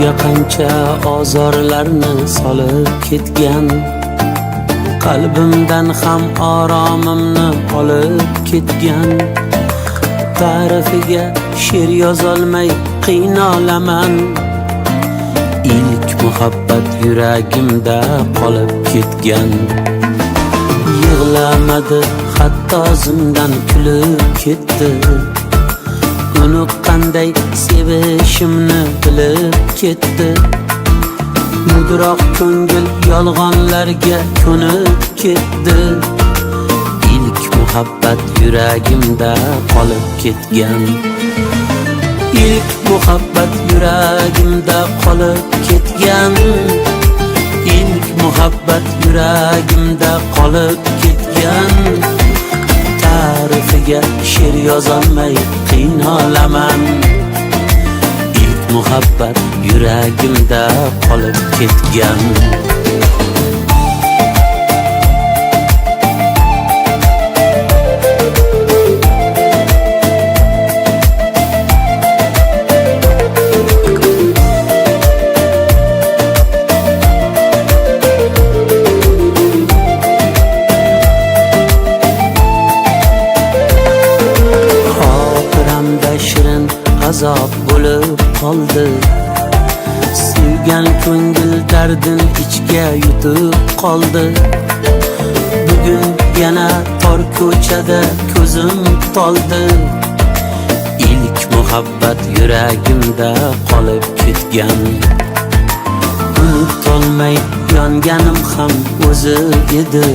Dilga qancha ozorlarni solib ketgan, qalbimdan ham oromimni olib ketgan. Ta'rifiga she'r yozolmay qiynalaman. İlk muhabbat yuragimda qolib ketgan. Yig'lamadi, hatto zimdan kulib ketdi. Uni qanday sevishimni bilib ketdi. Mudroq ko'ngil yolg'onlarga ko'nib ketdi. İlk muhabbat yuragimda qolib ketgan. İlk muhabbat yuragimda qolib ketgan. İlk muhabbat yuragimda qolib ketgan. Ta'rifiga she'r yozolmay qiynalaman. İlk muhabbat yuragimda qolib ketgan. Shirin azob bo'lib qoldi. Sevgan ko'ngil dardin ichga yutib qoldi. Bugun yana tor ko'chada ko'zim toldi. İlk muhabbat yuragimda qolib ketgan. Unutolmay yonganim ham o'zi edi.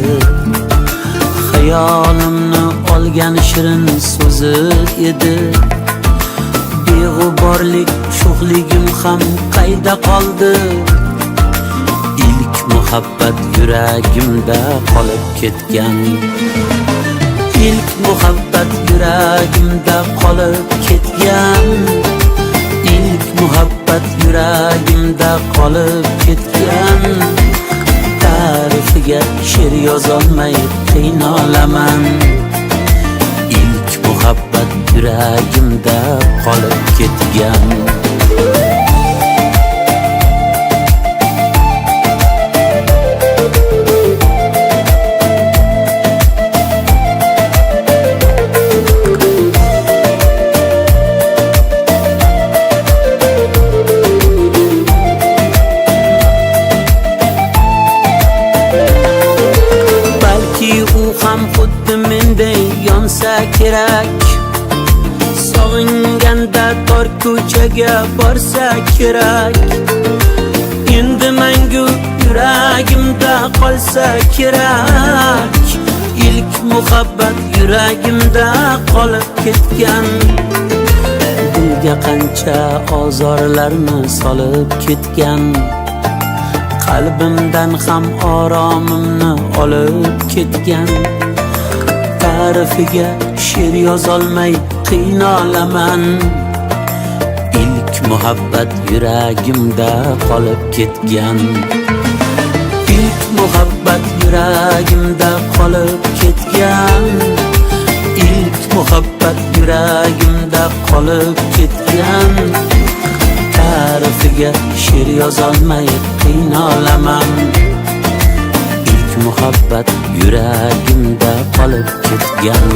Xayolimni olgan shirin so'zi edi. Beg'uborlik sho'xligim ham qayda qoldi. İlk muhabbat yuragimda qolib ketgan. İlk muhabbat yuragimda qolib ketgan. İlk muhabbat yuragimda qolib ketgan. Ta'rifiga she'r yozolmay qiynalaman. İlk muhabbat yuragimda qolib ketgan. Balki u ham xuddi menday yonsa kerak. Sog'inganda tor ko'chaga borsa kerak. Endi mangu yuragimda qolsa kerak. İlk muhabbat yuragimda qolib ketgan. Dilga qancha ozorlarni solib ketgan. Qalbimdan ham oromimni olib ketgan. Ta'rifiga she'r yozolmay qiynalaman. İlk muhabbat yuragimda qolib ketgan. İlk muhabbat yuragimda qolib ketgan. İlk muhabbat yuragimda qolib ketgan. Ta'rifiga she'r yozolmay qiynalaman. İlk muhabbat yuragimda qolib ketgan.